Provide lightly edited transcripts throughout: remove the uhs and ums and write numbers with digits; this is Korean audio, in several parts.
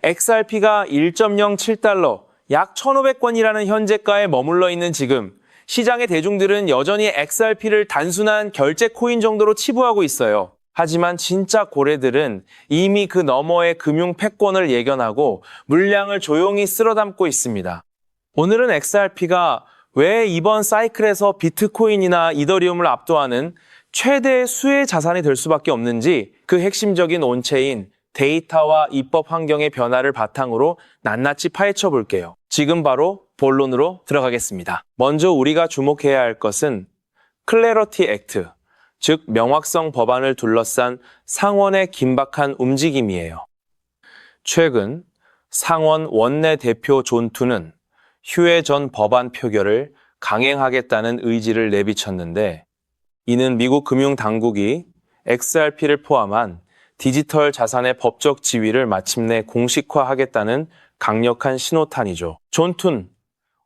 XRP가 1.07달러, 약 1,500원이라는 현재가에 머물러 있는 지금, 시장의 대중들은 여전히 XRP를 단순한 결제 코인 정도로 치부하고 있어요. 하지만 진짜 고래들은 이미 그 너머의 금융 패권을 예견하고 물량을 조용히 쓸어담고 있습니다. 오늘은 XRP가 왜 이번 사이클에서 비트코인이나 이더리움을 압도하는 최대 수혜 자산이 될 수밖에 없는지 그 핵심적인 온체인 데이터와 입법 환경의 변화를 바탕으로 낱낱이 파헤쳐 볼게요. 지금 바로 본론으로 들어가겠습니다. 먼저 우리가 주목해야 할 것은 클래러티 액트, 즉 명확성 법안을 둘러싼 상원의 긴박한 움직임이에요. 최근 상원 원내대표 존 투는 휴회 전 법안 표결을 강행하겠다는 의지를 내비쳤는데, 이는 미국 금융당국이 XRP를 포함한 디지털 자산의 법적 지위를 마침내 공식화하겠다는 강력한 신호탄이죠. 존 툰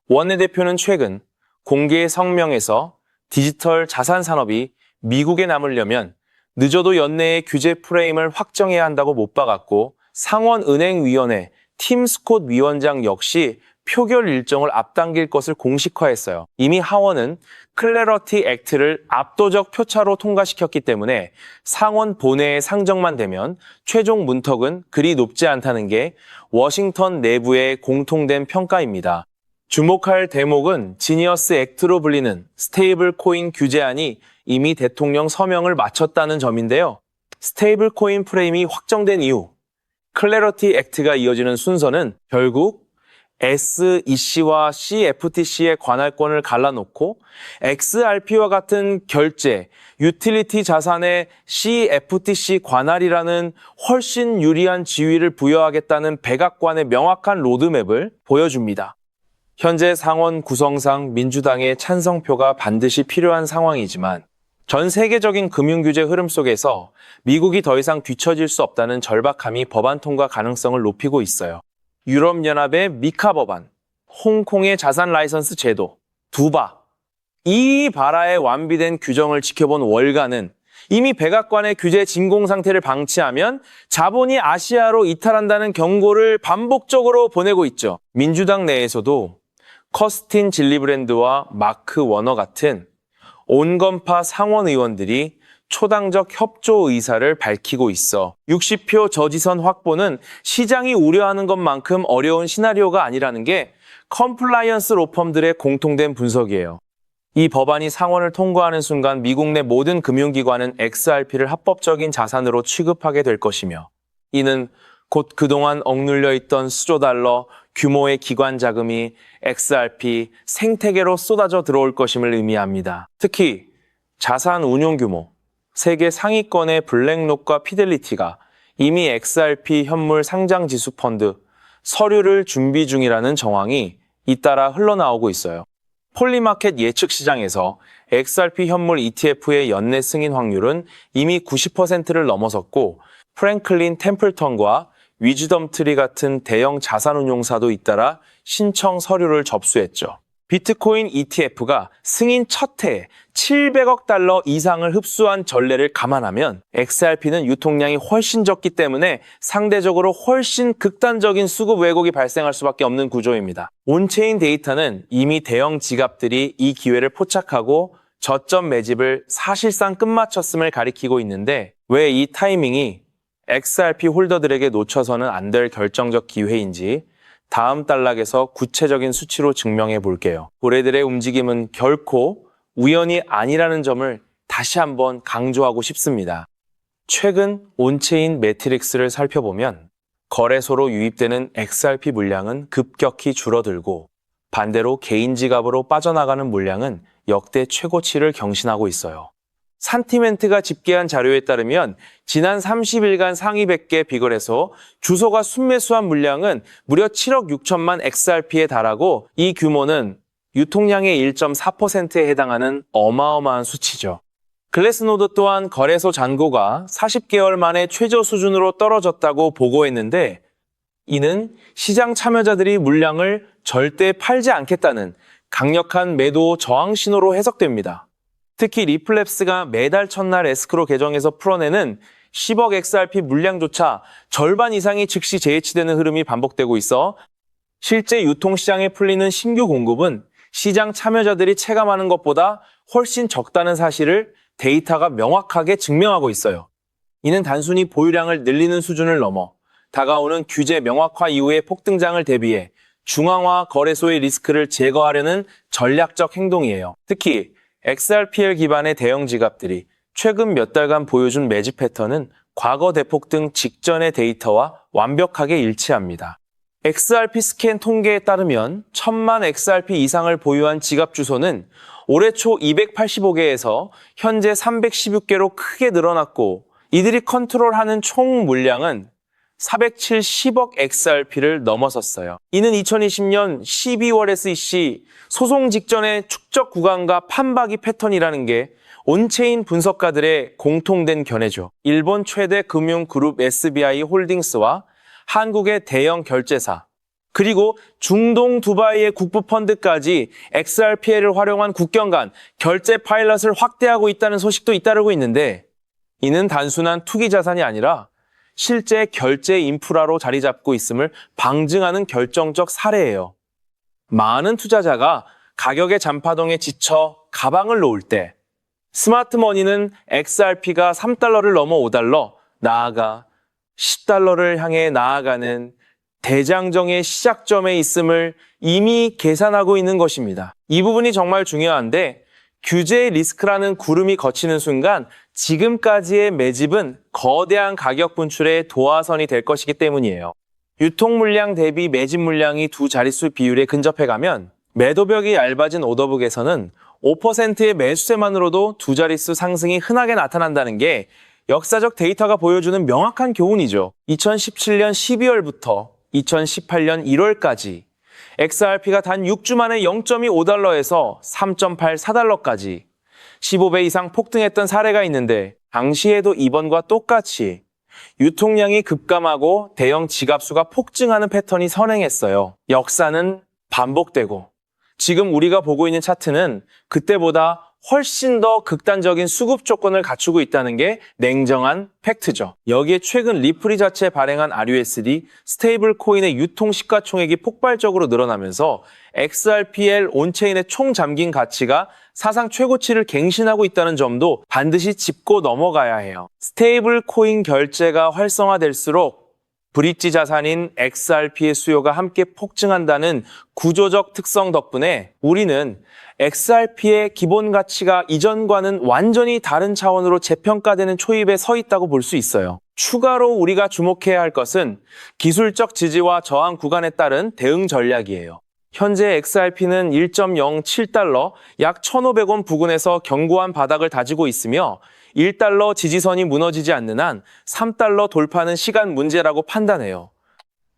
원내대표는 최근 공개 성명에서 디지털 자산 산업이 미국에 남으려면 늦어도 연내의 규제 프레임을 확정해야 한다고 못 박았고, 상원은행위원회 팀 스콧 위원장 역시 표결 일정을 앞당길 것을 공식화했어요. 이미 하원은 클래러티 액트를 압도적 표차로 통과시켰기 때문에 상원 본회의 상정만 되면 최종 문턱은 그리 높지 않다는 게 워싱턴 내부의 공통된 평가입니다. 주목할 대목은 지니어스 액트로 불리는 스테이블 코인 규제안이 이미 대통령 서명을 마쳤다는 점인데요. 스테이블 코인 프레임이 확정된 이후 클래러티 액트가 이어지는 순서는 결국 SEC와 CFTC의 관할권을 갈라놓고 XRP와 같은 결제, 유틸리티 자산의 CFTC 관할이라는 훨씬 유리한 지위를 부여하겠다는 백악관의 명확한 로드맵을 보여줍니다. 현재 상원 구성상 민주당의 찬성표가 반드시 필요한 상황이지만 전 세계적인 금융규제 흐름 속에서 미국이 더 이상 뒤처질 수 없다는 절박함이 법안 통과 가능성을 높이고 있어요. 유럽연합의 미카 법안, 홍콩의 자산 라이선스 제도, 두바, 이 바라의 완비된 규정을 지켜본 월가는 이미 백악관의 규제 진공 상태를 방치하면 자본이 아시아로 이탈한다는 경고를 반복적으로 보내고 있죠. 민주당 내에서도 커스틴 질리브랜드와 마크 워너 같은 온건파 상원 의원들이 초당적 협조 의사를 밝히고 있어 60표 저지선 확보는 시장이 우려하는 것만큼 어려운 시나리오가 아니라는 게 컴플라이언스 로펌들의 공통된 분석이에요. 이 법안이 상원을 통과하는 순간 미국 내 모든 금융기관은 XRP를 합법적인 자산으로 취급하게 될 것이며, 이는 곧 그동안 억눌려 있던 수조달러 규모의 기관 자금이 XRP 생태계로 쏟아져 들어올 것임을 의미합니다. 특히 자산 운용 규모, 세계 상위권의 블랙록과 피델리티가 이미 XRP 현물 상장지수 펀드, 서류를 준비 중이라는 정황이 잇따라 흘러나오고 있어요. 폴리마켓 예측 시장에서 XRP 현물 ETF의 연내 승인 확률은 이미 90%를 넘어섰고, 프랭클린 템플턴과 위즈덤트리 같은 대형 자산운용사도 잇따라 신청 서류를 접수했죠. 비트코인 ETF가 승인 첫 해에 700억 달러 이상을 흡수한 전례를 감안하면 XRP는 유통량이 훨씬 적기 때문에 상대적으로 훨씬 극단적인 수급 왜곡이 발생할 수밖에 없는 구조입니다. 온체인 데이터는 이미 대형 지갑들이 이 기회를 포착하고 저점 매집을 사실상 끝마쳤음을 가리키고 있는데, 왜 이 타이밍이 XRP 홀더들에게 놓쳐서는 안 될 결정적 기회인지 다음 단락에서 구체적인 수치로 증명해 볼게요. 고래들의 움직임은 결코 우연이 아니라는 점을 다시 한번 강조하고 싶습니다. 최근 온체인 매트릭스를 살펴보면 거래소로 유입되는 XRP 물량은 급격히 줄어들고, 반대로 개인 지갑으로 빠져나가는 물량은 역대 최고치를 경신하고 있어요. 산티멘트가 집계한 자료에 따르면 지난 30일간 상위 100개 비거래소 주소가 순매수한 물량은 무려 7억 6천만 XRP에 달하고, 이 규모는 유통량의 1.4%에 해당하는 어마어마한 수치죠. 글래스노드 또한 거래소 잔고가 40개월 만에 최저 수준으로 떨어졌다고 보고했는데, 이는 시장 참여자들이 물량을 절대 팔지 않겠다는 강력한 매도 저항 신호로 해석됩니다. 특히 리플랩스가 매달 첫날 에스크로 계정에서 풀어내는 10억 XRP 물량조차 절반 이상이 즉시 재해치되는 흐름이 반복되고 있어 실제 유통시장에 풀리는 신규 공급은 시장 참여자들이 체감하는 것보다 훨씬 적다는 사실을 데이터가 명확하게 증명하고 있어요. 이는 단순히 보유량을 늘리는 수준을 넘어 다가오는 규제 명확화 이후의 폭등장을 대비해 중앙화 거래소의 리스크를 제거하려는 전략적 행동이에요. 특히 XRPL 기반의 대형 지갑들이 최근 몇 달간 보여준 매집 패턴은 과거 대폭등 직전의 데이터와 완벽하게 일치합니다. XRP 스캔 통계에 따르면 1000만 XRP 이상을 보유한 지갑 주소는 올해 초 285개에서 현재 316개로 크게 늘어났고 이들이 컨트롤하는 총 물량은 470억 XRP를 넘어섰어요. 이는 2020년 12월 SEC 소송 직전의 축적 구간과 판박이 패턴이라는 게 온체인 분석가들의 공통된 견해죠. 일본 최대 금융그룹 SBI 홀딩스와 한국의 대형 결제사, 그리고 중동 두바이의 국부펀드까지 XRPL을 활용한 국경 간 결제 파일럿을 확대하고 있다는 소식도 잇따르고 있는데 이는 단순한 투기 자산이 아니라 실제 결제 인프라로 자리 잡고 있음을 방증하는 결정적 사례예요. 많은 투자자가 가격의 잔파동에 지쳐 가방을 놓을 때 스마트머니는 XRP가 3달러를 넘어 5달러, 나아가 10달러를 향해 나아가는 대장정의 시작점에 있음을 이미 계산하고 있는 것입니다. 이 부분이 정말 중요한데 규제의 리스크라는 구름이 걷히는 순간 지금까지의 매집은 거대한 가격 분출의 도화선이 될 것이기 때문이에요. 유통 물량 대비 매집 물량이 두 자릿수 비율에 근접해가면 매도벽이 얇아진 오더북에서는 5%의 매수세만으로도 두 자릿수 상승이 흔하게 나타난다는 게 역사적 데이터가 보여주는 명확한 교훈이죠. 2017년 12월부터 2018년 1월까지 XRP가 단 6주 만에 0.25달러에서 3.84달러까지 15배 이상 폭등했던 사례가 있는데 당시에도 이번과 똑같이 유통량이 급감하고 대형 지갑수가 폭증하는 패턴이 선행했어요. 역사는 반복되고 지금 우리가 보고 있는 차트는 그때보다 훨씬 더 극단적인 수급 조건을 갖추고 있다는 게 냉정한 팩트죠. 여기에 최근 리플이 자체 발행한 RUSD 스테이블 코인의 유통 시가총액이 폭발적으로 늘어나면서 XRPL 온체인의 총 잠긴 가치가 사상 최고치를 갱신하고 있다는 점도 반드시 짚고 넘어가야 해요. 스테이블 코인 결제가 활성화될수록 브릿지 자산인 XRP의 수요가 함께 폭증한다는 구조적 특성 덕분에 우리는 XRP의 기본 가치가 이전과는 완전히 다른 차원으로 재평가되는 초입에 서 있다고 볼 수 있어요. 추가로 우리가 주목해야 할 것은 기술적 지지와 저항 구간에 따른 대응 전략이에요. 현재 XRP는 1.07달러, 약 1,500원 부근에서 견고한 바닥을 다지고 있으며 1달러 지지선이 무너지지 않는 한 3달러 돌파는 시간 문제라고 판단해요.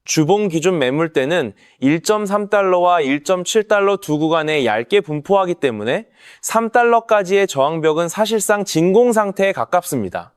주봉 기준 매물대는 1.3달러와 1.7달러 두 구간에 얇게 분포하기 때문에 3달러까지의 저항벽은 사실상 진공 상태에 가깝습니다.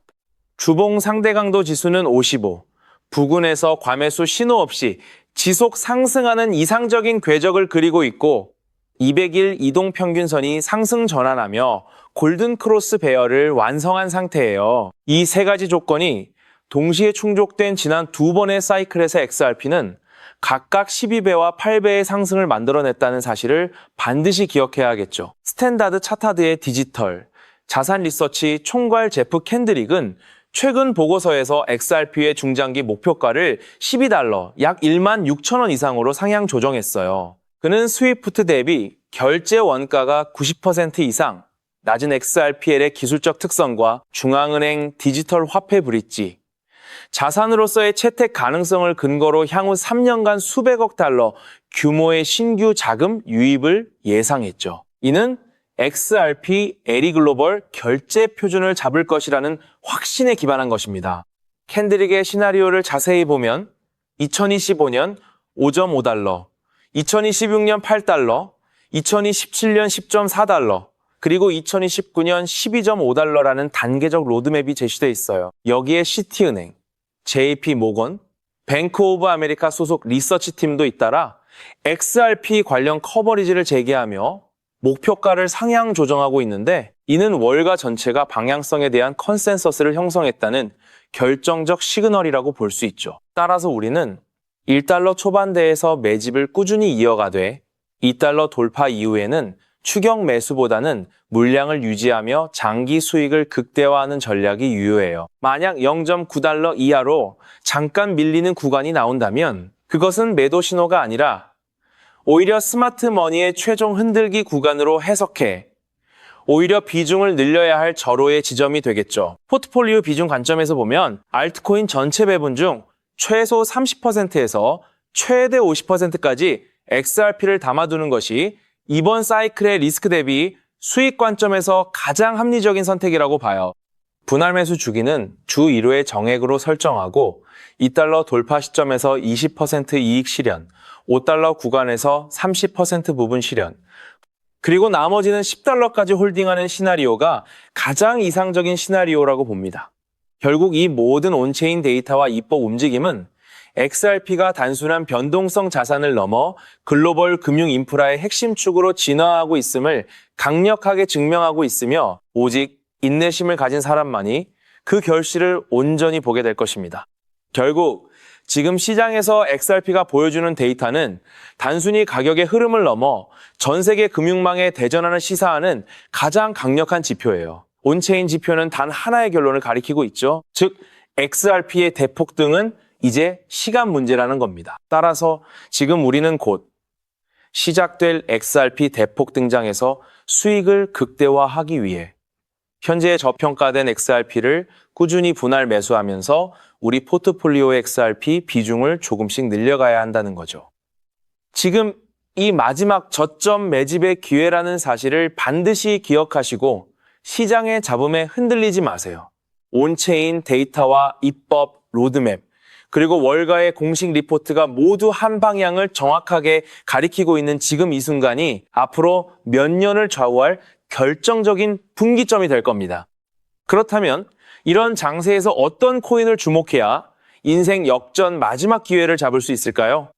주봉 상대 강도 지수는 55, 부근에서 과매수 신호 없이 지속 상승하는 이상적인 궤적을 그리고 있고 200일 이동평균선이 상승 전환하며 골든크로스 배열을 완성한 상태예요. 이 세 가지 조건이 동시에 충족된 지난 두 번의 사이클에서 XRP는 각각 12배와 8배의 상승을 만들어냈다는 사실을 반드시 기억해야겠죠. 스탠다드 차타드의 디지털, 자산 리서치 총괄 제프 캔드릭은 최근 보고서에서 XRP의 중장기 목표가를 12달러, 약 16,000원 이상으로 상향 조정했어요. 그는 스위프트 대비 결제 원가가 90% 이상, 낮은 XRPL의 기술적 특성과 중앙은행 디지털 화폐 브릿지, 자산으로서의 채택 가능성을 근거로 향후 3년간 수백억 달러 규모의 신규 자금 유입을 예상했죠. 이는 XRP 에리글로벌 결제 표준을 잡을 것이라는 확신에 기반한 것입니다. 캔드릭의 시나리오를 자세히 보면 2025년 5.5달러, 2026년 8달러, 2027년 10.4달러, 그리고 2029년 12.5달러라는 단계적 로드맵이 제시되어 있어요. 여기에 시티은행, JP 모건, 뱅크 오브 아메리카 소속 리서치 팀도 잇따라 XRP 관련 커버리지를 재개하며 목표가를 상향 조정하고 있는데 이는 월가 전체가 방향성에 대한 컨센서스를 형성했다는 결정적 시그널이라고 볼 수 있죠. 따라서 우리는 1달러 초반대에서 매집을 꾸준히 이어가되 2달러 돌파 이후에는 추격 매수보다는 물량을 유지하며 장기 수익을 극대화하는 전략이 유효해요. 만약 0.9달러 이하로 잠깐 밀리는 구간이 나온다면 그것은 매도 신호가 아니라 오히려 스마트 머니의 최종 흔들기 구간으로 해석해 오히려 비중을 늘려야 할 절호의 지점이 되겠죠. 포트폴리오 비중 관점에서 보면 알트코인 전체 배분 중 최소 30%에서 최대 50%까지 XRP를 담아두는 것이 이번 사이클의 리스크 대비 수익 관점에서 가장 합리적인 선택이라고 봐요. 분할 매수 주기는 주 1회 정액으로 설정하고 2달러 돌파 시점에서 20% 이익 실현, 5달러 구간에서 30% 부분 실현, 그리고 나머지는 10달러까지 홀딩하는 시나리오가 가장 이상적인 시나리오라고 봅니다. 결국 이 모든 온체인 데이터와 입법 움직임은 XRP가 단순한 변동성 자산을 넘어 글로벌 금융 인프라의 핵심 축으로 진화하고 있음을 강력하게 증명하고 있으며 오직 인내심을 가진 사람만이 그 결실을 온전히 보게 될 것입니다. 결국 지금 시장에서 XRP가 보여주는 데이터는 단순히 가격의 흐름을 넘어 전 세계 금융망에 대전하는 시사하는 가장 강력한 지표예요. 온체인 지표는 단 하나의 결론을 가리키고 있죠. 즉, XRP의 대폭등은 이제 시간 문제라는 겁니다. 따라서 지금 우리는 곧 시작될 XRP 대폭 등장에서 수익을 극대화하기 위해 현재 저평가된 XRP를 꾸준히 분할 매수하면서 우리 포트폴리오 XRP 비중을 조금씩 늘려가야 한다는 거죠. 지금 이 마지막 저점 매집의 기회라는 사실을 반드시 기억하시고 시장의 잡음에 흔들리지 마세요. 온체인 데이터와 입법, 로드맵, 그리고 월가의 공식 리포트가 모두 한 방향을 정확하게 가리키고 있는 지금 이 순간이 앞으로 몇 년을 좌우할 결정적인 분기점이 될 겁니다. 그렇다면 이런 장세에서 어떤 코인을 주목해야 인생 역전 마지막 기회를 잡을 수 있을까요?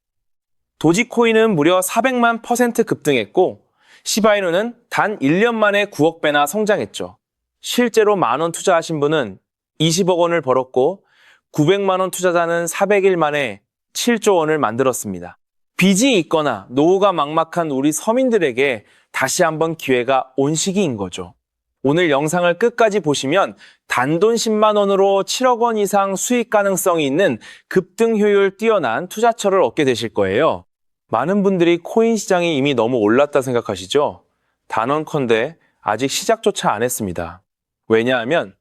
도지코인은 무려 400만 % 급등했고 시바이누는 단 1년 만에 9억 배나 성장했죠. 실제로 만원 투자하신 분은 20억 원을 벌었고 900만 원 투자자는 400일 만에 7조 원을 만들었습니다. 빚이 있거나 노후가 막막한 우리 서민들에게 다시 한번 기회가 온 시기인 거죠. 오늘 영상을 끝까지 보시면 단돈 10만 원으로 7억 원 이상 수익 가능성이 있는 급등 효율 뛰어난 투자처를 얻게 되실 거예요. 많은 분들이 코인 시장이 이미 너무 올랐다 생각하시죠? 단언컨대 아직 시작조차 안 했습니다. 왜냐하면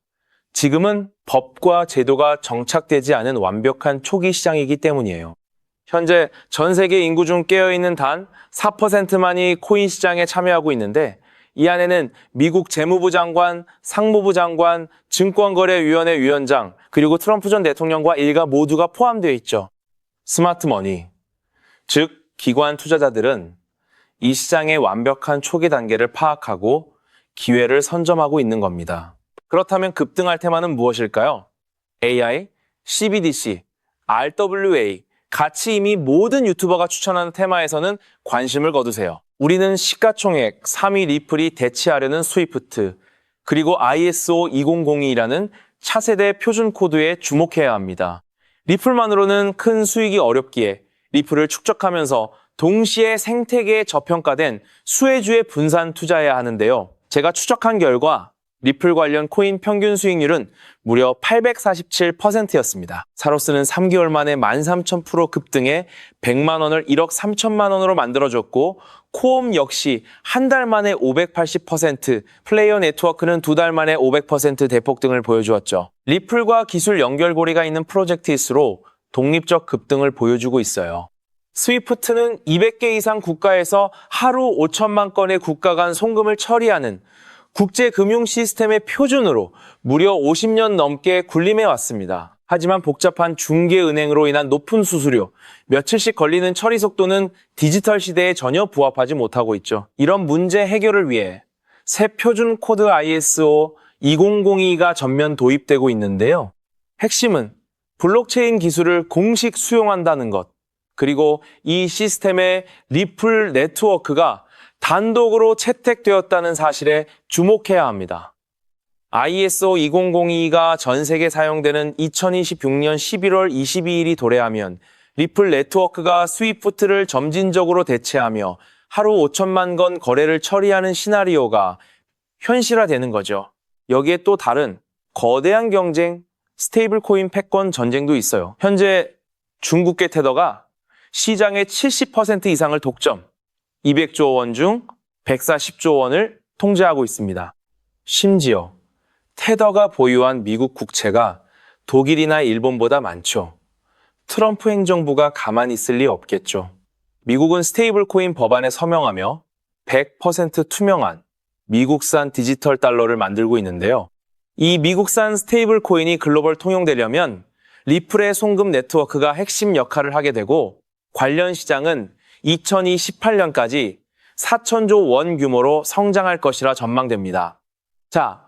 지금은 법과 제도가 정착되지 않은 완벽한 초기 시장이기 때문이에요. 현재 전 세계 인구 중 깨어있는 단 4%만이 코인 시장에 참여하고 있는데 이 안에는 미국 재무부 장관, 상무부 장관, 증권거래위원회 위원장, 그리고 트럼프 전 대통령과 일가 모두가 포함되어 있죠. 스마트 머니, 즉 기관 투자자들은 이 시장의 완벽한 초기 단계를 파악하고 기회를 선점하고 있는 겁니다. 그렇다면 급등할 테마는 무엇일까요? AI, CBDC, RWA, 같이 이미 모든 유튜버가 추천하는 테마에서는 관심을 거두세요. 우리는 시가총액 3위 리플이 대체하려는 스위프트, 그리고 ISO 2002라는 차세대 표준 코드에 주목해야 합니다. 리플만으로는 큰 수익이 어렵기에 리플을 축적하면서 동시에 생태계에 저평가된 수혜주에 분산 투자해야 하는데요. 제가 추적한 결과 리플 관련 코인 평균 수익률은 무려 847%였습니다. 사로스는 3개월 만에 13,000% 급등해 100만 원을 1억 3천만 원으로 만들어줬고 코엄 역시 한 달 만에 580%, 플레이어 네트워크는 2달 만에 500% 대폭등을 보여주었죠. 리플과 기술 연결고리가 있는 프로젝트일수록 독립적 급등을 보여주고 있어요. 스위프트는 200개 이상 국가에서 하루 5천만 건의 국가 간 송금을 처리하는 국제 금융 시스템의 표준으로 무려 50년 넘게 군림해 왔습니다. 하지만 복잡한 중개은행으로 인한 높은 수수료, 며칠씩 걸리는 처리 속도는 디지털 시대에 전혀 부합하지 못하고 있죠. 이런 문제 해결을 위해 새 표준 코드 ISO 2002가 전면 도입되고 있는데요. 핵심은 블록체인 기술을 공식 수용한다는 것, 그리고 이 시스템의 리플 네트워크가 단독으로 채택되었다는 사실에 주목해야 합니다. ISO 2002가 전 세계 사용되는 2026년 11월 22일이 도래하면 리플 네트워크가 스위프트를 점진적으로 대체하며 하루 5천만 건 거래를 처리하는 시나리오가 현실화되는 거죠. 여기에 또 다른 거대한 경쟁, 스테이블 코인 패권 전쟁도 있어요. 현재 중국계 테더가 시장의 70% 이상을 독점, 200조 원 중 140조 원을 통제하고 있습니다. 심지어 테더가 보유한 미국 국채가 독일이나 일본보다 많죠. 트럼프 행정부가 가만히 있을 리 없겠죠. 미국은 스테이블 코인 법안에 서명하며 100% 투명한 미국산 디지털 달러를 만들고 있는데요. 이 미국산 스테이블 코인이 글로벌 통용되려면 리플의 송금 네트워크가 핵심 역할을 하게 되고 관련 시장은 2028년까지 4천조 원 규모로 성장할 것이라 전망됩니다. 자,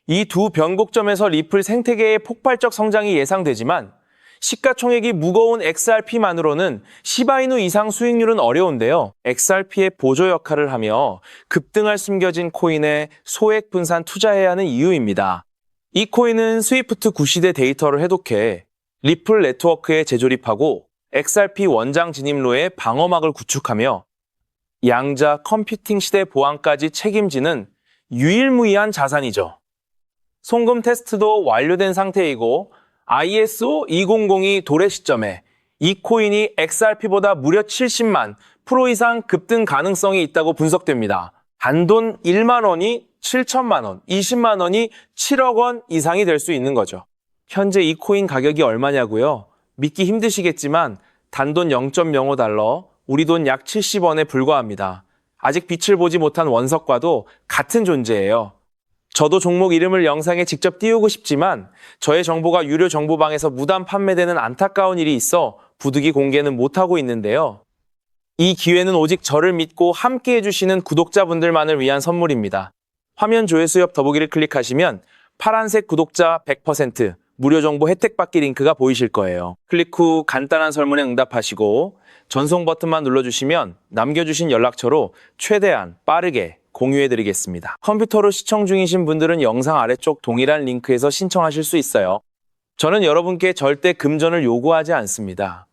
이 두 변곡점에서 리플 생태계의 폭발적 성장이 예상되지만 시가총액이 무거운 XRP만으로는 시바이누 이상 수익률은 어려운데요. XRP의 보조 역할을 하며 급등할 숨겨진 코인에 소액 분산 투자해야 하는 이유입니다. 이 코인은 스위프트 구시대 데이터를 해독해 리플 네트워크에 재조립하고 XRP 원장 진입로에 방어막을 구축하며 양자 컴퓨팅 시대 보안까지 책임지는 유일무이한 자산이죠. 송금 테스트도 완료된 상태이고 ISO 2002 도래 시점에 이 코인이 XRP보다 무려 70만 프로 이상 급등 가능성이 있다고 분석됩니다. 단돈 1만 원이 7천만 원, 20만 원이 7억 원 이상이 될 수 있는 거죠. 현재 이 코인 가격이 얼마냐고요? 믿기 힘드시겠지만 단돈 0.05달러, 우리 돈 약 70원에 불과합니다. 아직 빛을 보지 못한 원석과도 같은 존재예요. 저도 종목 이름을 영상에 직접 띄우고 싶지만 저의 정보가 유료 정보방에서 무단 판매되는 안타까운 일이 있어 부득이 공개는 못하고 있는데요. 이 기회는 오직 저를 믿고 함께 해주시는 구독자분들만을 위한 선물입니다. 화면 조회수 옆 더보기를 클릭하시면 파란색 구독자 100% 무료 정보 혜택 받기 링크가 보이실 거예요. 클릭 후 간단한 설문에 응답하시고 전송 버튼만 눌러주시면 남겨주신 연락처로 최대한 빠르게 공유해드리겠습니다. 컴퓨터로 시청 중이신 분들은 영상 아래쪽 동일한 링크에서 신청하실 수 있어요. 저는 여러분께 절대 금전을 요구하지 않습니다.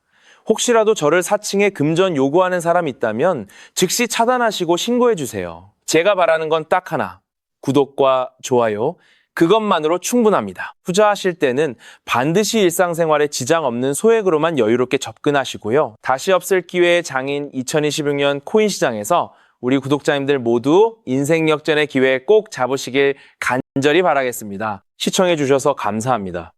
혹시라도 저를 사칭해 금전 요구하는 사람 있다면 즉시 차단하시고 신고해주세요. 제가 바라는 건 딱 하나, 구독과 좋아요, 그것만으로 충분합니다. 투자하실 때는 반드시 일상생활에 지장 없는 소액으로만 여유롭게 접근하시고요. 다시 없을 기회의 장인 2026년 코인 시장에서 우리 구독자님들 모두 인생 역전의 기회 꼭 잡으시길 간절히 바라겠습니다. 시청해주셔서 감사합니다.